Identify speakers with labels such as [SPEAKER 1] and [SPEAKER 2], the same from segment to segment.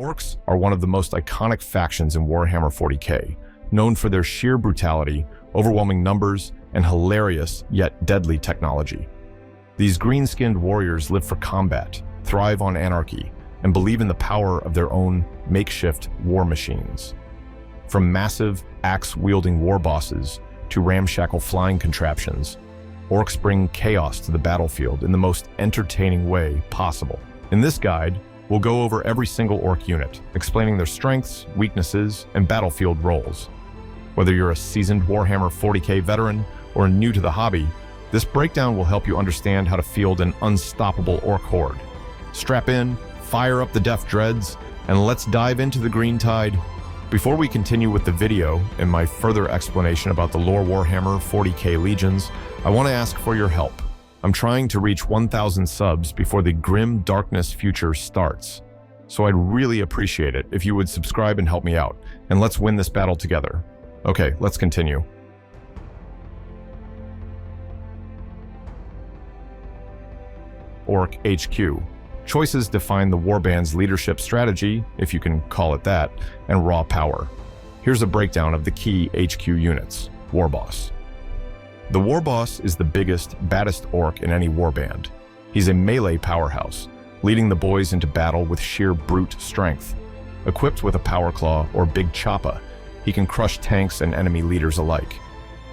[SPEAKER 1] Orks are one of the most iconic factions in Warhammer 40K, known for their sheer brutality, overwhelming numbers, and hilarious yet deadly technology. These green-skinned warriors live for combat, thrive on anarchy, and believe in the power of their own makeshift war machines. From massive, axe-wielding Warbosses to ramshackle flying contraptions, Orks bring chaos to the battlefield in the most entertaining way possible. In this guide, we'll go over every single Ork unit, explaining their strengths, weaknesses, and battlefield roles. Whether you're a seasoned Warhammer 40K veteran or new to the hobby, this breakdown will help you understand how to field an unstoppable Ork horde. Strap in, fire up the Deff Dreads, and let's dive into the Green Tide. Before we continue with the video and my further explanation about the lore Warhammer 40K legions, I want to ask for your help. I'm trying to reach 1,000 subs before the grim darkness future starts. So I'd really appreciate it if you would subscribe and help me out, and let's win this battle together. Okay, let's continue. Ork HQ. Choices define the warband's leadership strategy, if you can call it that, and raw power. Here's a breakdown of the key HQ units. Waaaghboss. The Waaaghboss is the biggest, baddest Ork in any warband. He's a melee powerhouse, leading the boys into battle with sheer brute strength. Equipped with a power claw or big choppa, he can crush tanks and enemy leaders alike.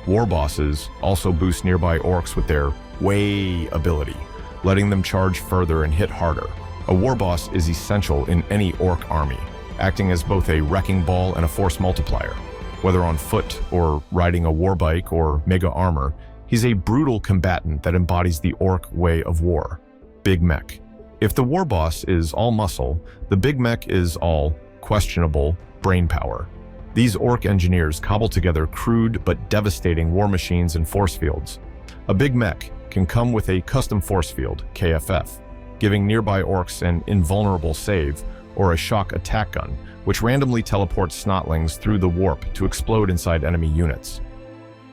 [SPEAKER 1] Warbosses also boost nearby Orks with their Waaagh ability, letting them charge further and hit harder. A Warboss is essential in any Ork army, acting as both a wrecking ball and a force multiplier. Whether on foot or riding a warbike or mega armor, he's a brutal combatant that embodies the Ork way of war. Big Mech. If the Warboss is all muscle, the Big Mech is all questionable brain power. These Ork engineers cobble together crude but devastating war machines and force fields. A Big Mech can come with a custom force field, KFF, giving nearby Orks an invulnerable save, or a shock attack gun, which randomly teleports snotlings through the warp to explode inside enemy units.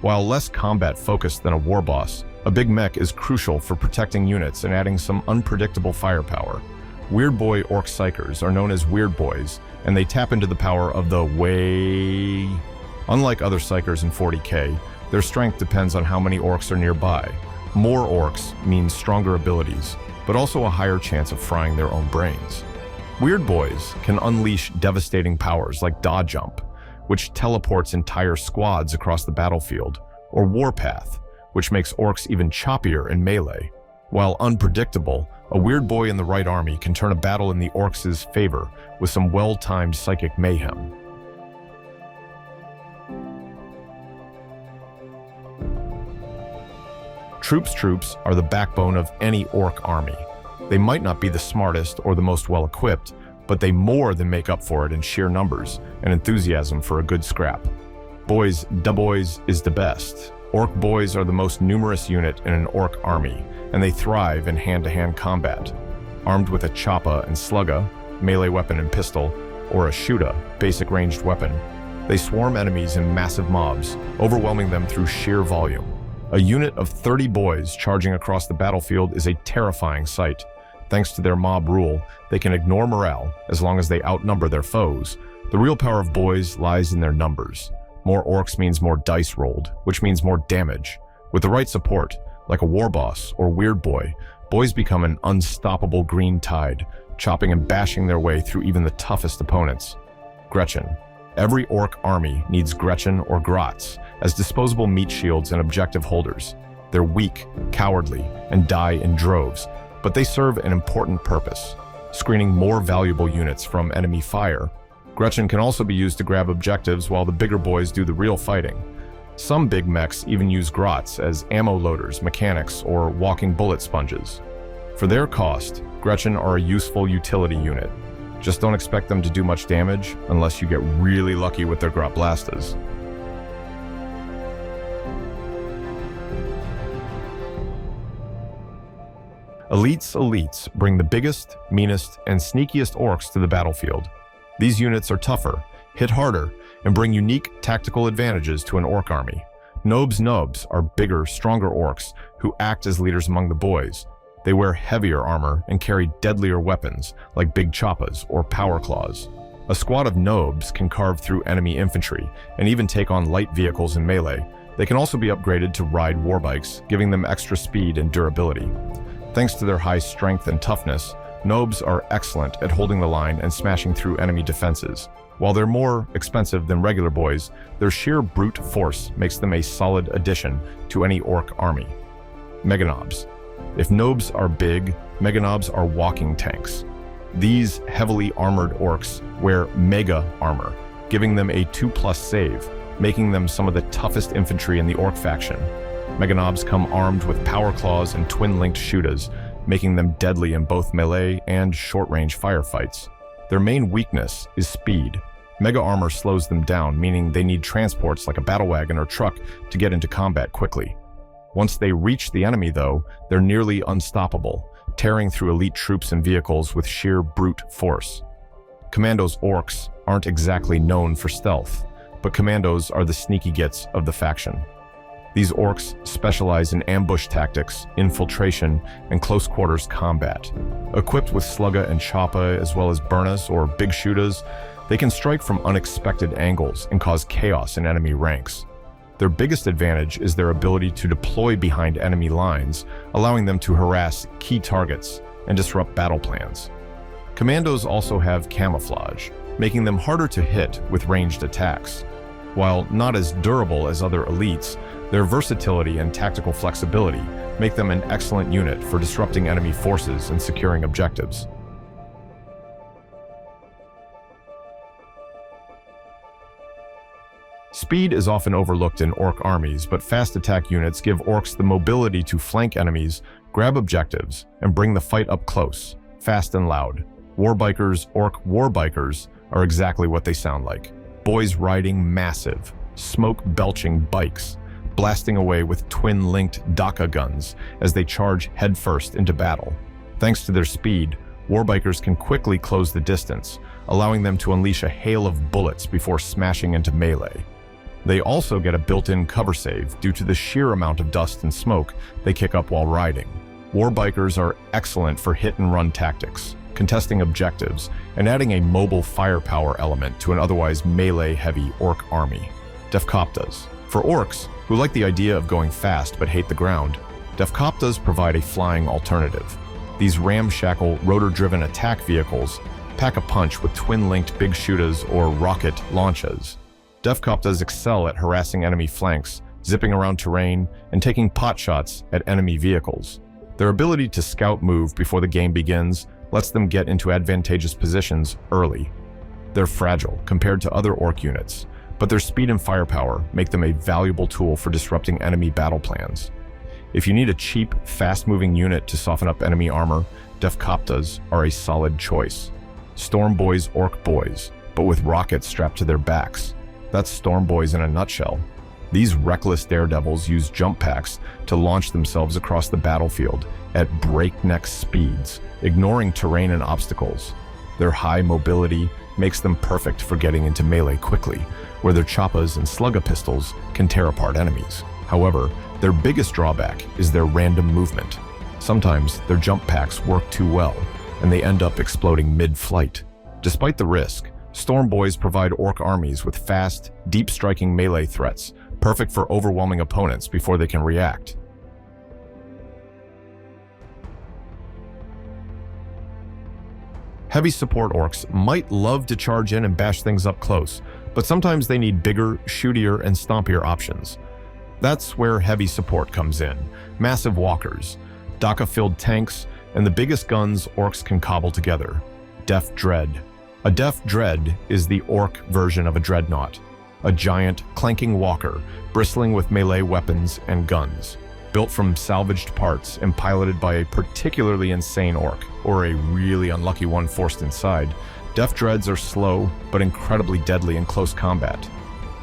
[SPEAKER 1] While less combat-focused than a Warboss, a Big Mech is crucial for protecting units and adding some unpredictable firepower. Weird Boy Ork Psychers are known as Weird Boys, and they tap into the power of the Waaagh. Unlike other Psychers in 40K, their strength depends on how many Orks are nearby. More Orks means stronger abilities, but also a higher chance of frying their own brains. Weird Boys can unleash devastating powers like Dodge Jump, which teleports entire squads across the battlefield, or Warpath, which makes Orks even choppier in melee. While unpredictable, a Weird Boy in the right army can turn a battle in the Orks' favor with some well-timed psychic mayhem. Troops are the backbone of any Ork army. They might not be the smartest or the most well-equipped, but they more than make up for it in sheer numbers and enthusiasm for a good scrap. Boys, da boys is the best. Ork boys are the most numerous unit in an Ork army, and they thrive in hand-to-hand combat. Armed with a choppa and slugga, melee weapon and pistol, or a shoota, basic ranged weapon, they swarm enemies in massive mobs, overwhelming them through sheer volume. A unit of 30 boys charging across the battlefield is a terrifying sight. Thanks to their mob rule, they can ignore morale as long as they outnumber their foes. The real power of boys lies in their numbers. More Orks means more dice rolled, which means more damage. With the right support, like a Warboss or Weird Boy, boys become an unstoppable green tide, chopping and bashing their way through even the toughest opponents. Gretchin. Every Ork army needs Gretchin or Grots as disposable meat shields and objective holders. They're weak, cowardly, and die in droves, but they serve an important purpose, screening more valuable units from enemy fire. Gretchin can also be used to grab objectives while the bigger boys do the real fighting. Some Big Mechs even use Grots as ammo loaders, mechanics, or walking bullet sponges. For their cost, Gretchin are a useful utility unit. Just don't expect them to do much damage unless you get really lucky with their Grot Blastas. Elites bring the biggest, meanest, and sneakiest Orks to the battlefield. These units are tougher, hit harder, and bring unique tactical advantages to an Ork army. Nobs are bigger, stronger Orks who act as leaders among the boys. They wear heavier armor and carry deadlier weapons like big choppas or power claws. A squad of nobs can carve through enemy infantry and even take on light vehicles in melee. They can also be upgraded to ride warbikes, giving them extra speed and durability. Thanks to their high strength and toughness, nobs are excellent at holding the line and smashing through enemy defenses. While they're more expensive than regular boys, their sheer brute force makes them a solid addition to any orc army. Meganobs. If nobs are big, meganobs are walking tanks. These heavily armored orcs wear mega armor, giving them a 2+ save, making them some of the toughest infantry in the orc faction. Meganobs come armed with power claws and twin-linked shootas, making them deadly in both melee and short-range firefights. Their main weakness is speed. Mega armor slows them down, meaning they need transports like a battle wagon or truck to get into combat quickly. Once they reach the enemy, though, they're nearly unstoppable, tearing through elite troops and vehicles with sheer brute force. Commandos orcs aren't exactly known for stealth, but commandos are the sneaky gits of the faction. These orcs specialize in ambush tactics, infiltration, and close-quarters combat. Equipped with slugga and choppa as well as burnas or big shootas, they can strike from unexpected angles and cause chaos in enemy ranks. Their biggest advantage is their ability to deploy behind enemy lines, allowing them to harass key targets and disrupt battle plans. Commandos also have camouflage, making them harder to hit with ranged attacks. While not as durable as other elites, their versatility and tactical flexibility make them an excellent unit for disrupting enemy forces and securing objectives. Speed is often overlooked in orc armies, but fast attack units give orcs the mobility to flank enemies, grab objectives, and bring the fight up close, fast and loud. Warbikers, orc warbikers, are exactly what they sound like. Boys riding massive, smoke-belching bikes, blasting away with twin-linked dakka guns as they charge headfirst into battle. Thanks to their speed, warbikers can quickly close the distance, allowing them to unleash a hail of bullets before smashing into melee. They also get a built-in cover save due to the sheer amount of dust and smoke they kick up while riding. Warbikers are excellent for hit-and-run tactics, contesting objectives, and adding a mobile firepower element to an otherwise melee-heavy orc army. Deffkoptas. For orcs, who like the idea of going fast but hate the ground, Deffkoptas provide a flying alternative. These ramshackle, rotor-driven attack vehicles pack a punch with twin-linked big shootas or rocket launchas. Deffkoptas excel at harassing enemy flanks, zipping around terrain, and taking pot shots at enemy vehicles. Their ability to scout move before the game begins lets them get into advantageous positions early. They're fragile compared to other orc units, but their speed and firepower make them a valuable tool for disrupting enemy battle plans. If you need a cheap, fast-moving unit to soften up enemy armor, Deffkoptas are a solid choice. Stormboyz orc boys, but with rockets strapped to their backs. That's Stormboyz in a nutshell. These reckless daredevils use jump packs to launch themselves across the battlefield at breakneck speeds, ignoring terrain and obstacles. Their high mobility makes them perfect for getting into melee quickly, where their choppas and slugga pistols can tear apart enemies. However, their biggest drawback is their random movement. Sometimes their jump packs work too well, and they end up exploding mid-flight. Despite the risk, Stormboyz provide orc armies with fast, deep-striking melee threats, perfect for overwhelming opponents before they can react. Heavy support orcs might love to charge in and bash things up close, but sometimes they need bigger, shootier, and stompier options. That's where heavy support comes in. Massive walkers, dakka-filled tanks, and the biggest guns orcs can cobble together. Deff Dread. A Deff Dread is the orc version of a dreadnought, a giant, clanking walker bristling with melee weapons and guns. Built from salvaged parts and piloted by a particularly insane orc, or a really unlucky one forced inside, Deff Dreads are slow but incredibly deadly in close combat.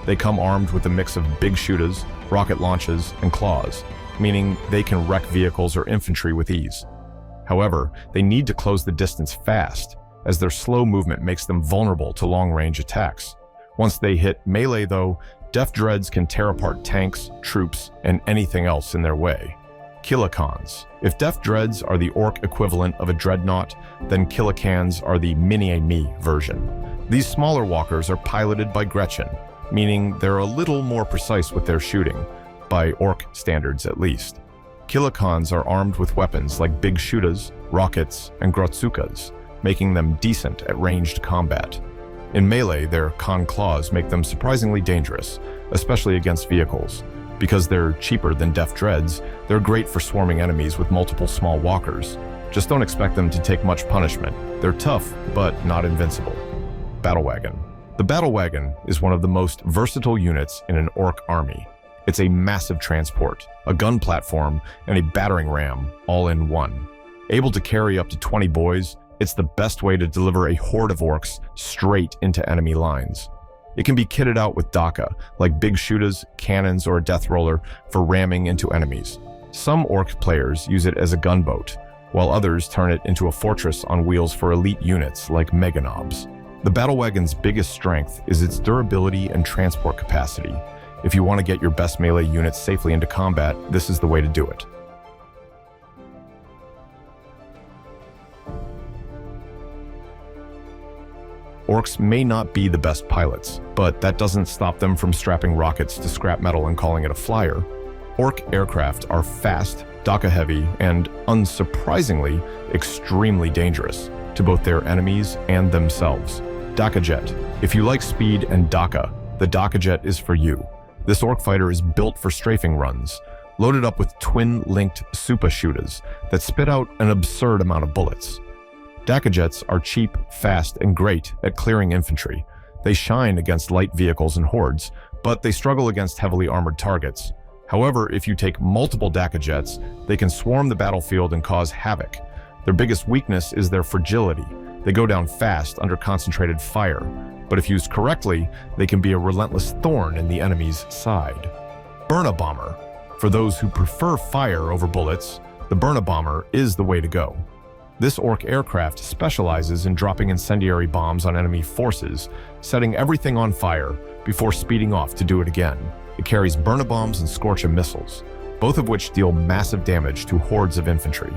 [SPEAKER 1] They come armed with a mix of big shootas, rocket launches, and claws, meaning they can wreck vehicles or infantry with ease. However, they need to close the distance fast, as their slow movement makes them vulnerable to long-range attacks. Once they hit melee, though, Deff Dreads can tear apart tanks, troops, and anything else in their way. Kilocons. If Deff Dreads are the orc equivalent of a dreadnought, then Kilocons are the mini-me version. These smaller walkers are piloted by Gretchin, meaning they're a little more precise with their shooting, by orc standards at least. Kilocons are armed with weapons like big shootas, rockets, and grotsukas, making them decent at ranged combat. In melee, their con claws make them surprisingly dangerous, especially against vehicles. Because they're cheaper than Deff Dreads, they're great for swarming enemies with multiple small walkers. Just don't expect them to take much punishment. They're tough, but not invincible. Battle Wagon. The Battle Wagon is one of the most versatile units in an orc army. It's a massive transport, a gun platform, and a battering ram, all in one. Able to carry up to 20 boys, it's the best way to deliver a horde of orcs straight into enemy lines. It can be kitted out with dakka, like big shootas, cannons, or a death roller for ramming into enemies. Some orc players use it as a gunboat, while others turn it into a fortress on wheels for elite units like meganobs. The Battle Wagon's biggest strength is its durability and transport capacity. If you want to get your best melee units safely into combat, this is the way to do it. Orcs may not be the best pilots, but that doesn't stop them from strapping rockets to scrap metal and calling it a flyer. Orc aircraft are fast, dakka-heavy, and, unsurprisingly, extremely dangerous to both their enemies and themselves. Dakka Jet. If you like speed and dakka, the Dakka Jet is for you. This orc fighter is built for strafing runs, loaded up with twin-linked Supa shootas that spit out an absurd amount of bullets. Dakka Jets are cheap, fast, and great at clearing infantry. They shine against light vehicles and hordes, but they struggle against heavily armored targets. However, if you take multiple Dakka Jets, they can swarm the battlefield and cause havoc. Their biggest weakness is their fragility. They go down fast under concentrated fire, but if used correctly, they can be a relentless thorn in the enemy's side. Burn-a-Bomber. For those who prefer fire over bullets, the Burn-a-Bomber is the way to go. This orc aircraft specializes in dropping incendiary bombs on enemy forces, setting everything on fire before speeding off to do it again. It carries burn-a-bombs and scorch-a missiles, both of which deal massive damage to hordes of infantry.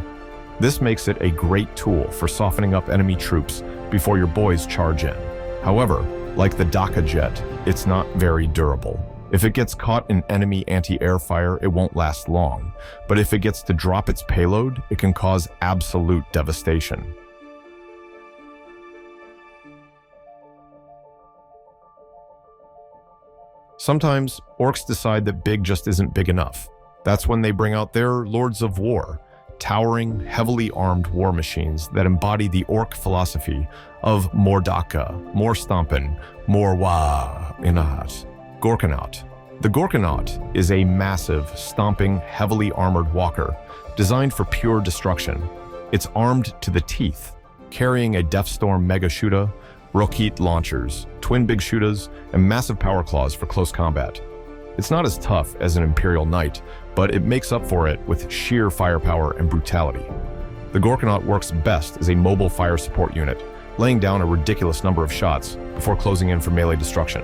[SPEAKER 1] This makes it a great tool for softening up enemy troops before your boys charge in. However, like the Dakka Jet, it's not very durable. If it gets caught in enemy anti-air fire, it won't last long. But if it gets to drop its payload, it can cause absolute devastation. Sometimes, orcs decide that big just isn't big enough. That's when they bring out their Lords of War, towering, heavily armed war machines that embody the orc philosophy of more dakka, more stompin', more Waaagh in a hut. Gorkanaut. The Gorkanaut is a massive, stomping, heavily armored walker designed for pure destruction. It's armed to the teeth, carrying a Deathstorm mega shooter, rocket launchers, twin big shootas, and massive power claws for close combat. It's not as tough as an Imperial Knight, but it makes up for it with sheer firepower and brutality. The Gorkanaut works best as a mobile fire support unit, laying down a ridiculous number of shots before closing in for melee destruction.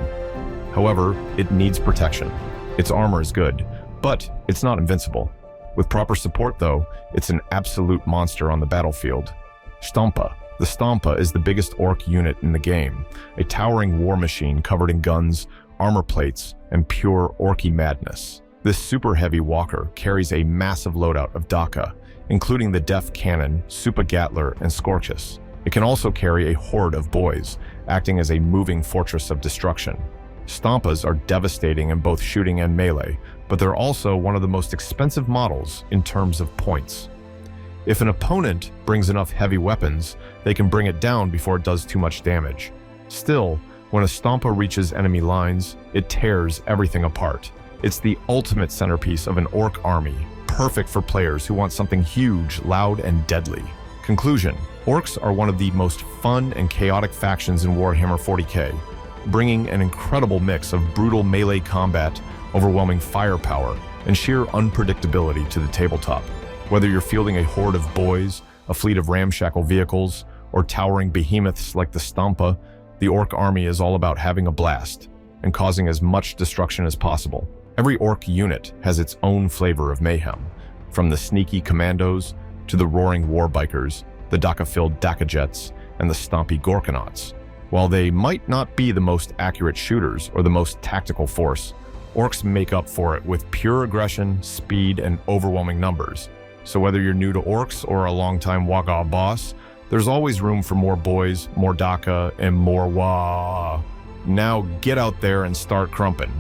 [SPEAKER 1] However, it needs protection. Its armor is good, but it's not invincible. With proper support though, it's an absolute monster on the battlefield. Stompa. The Stompa is the biggest orc unit in the game, a towering war machine covered in guns, armor plates, and pure orky madness. This super heavy walker carries a massive loadout of dakka, including the Deff Cannon, Supa Gatler, and Scorchus. It can also carry a horde of boys, acting as a moving fortress of destruction. Stompas are devastating in both shooting and melee, but they're also one of the most expensive models in terms of points. If an opponent brings enough heavy weapons, they can bring it down before it does too much damage. Still, when a Stompa reaches enemy lines, it tears everything apart. It's the ultimate centerpiece of an orc army, perfect for players who want something huge, loud, and deadly. Conclusion: orcs are one of the most fun and chaotic factions in Warhammer 40K, bringing an incredible mix of brutal melee combat, overwhelming firepower, and sheer unpredictability to the tabletop. Whether you're fielding a horde of boys, a fleet of ramshackle vehicles, or towering behemoths like the Stompa, the orc army is all about having a blast and causing as much destruction as possible. Every orc unit has its own flavor of mayhem, from the sneaky commandos to the roaring warbikers, the dakka-filled dakka jets, and the stompy Gorkanauts. While they might not be the most accurate shooters or the most tactical force, Orks make up for it with pure aggression, speed, and overwhelming numbers. So whether you're new to Orks or a longtime Waaaghboss, there's always room for more boys, more dakka, and more Waaagh. Now get out there and start crumping.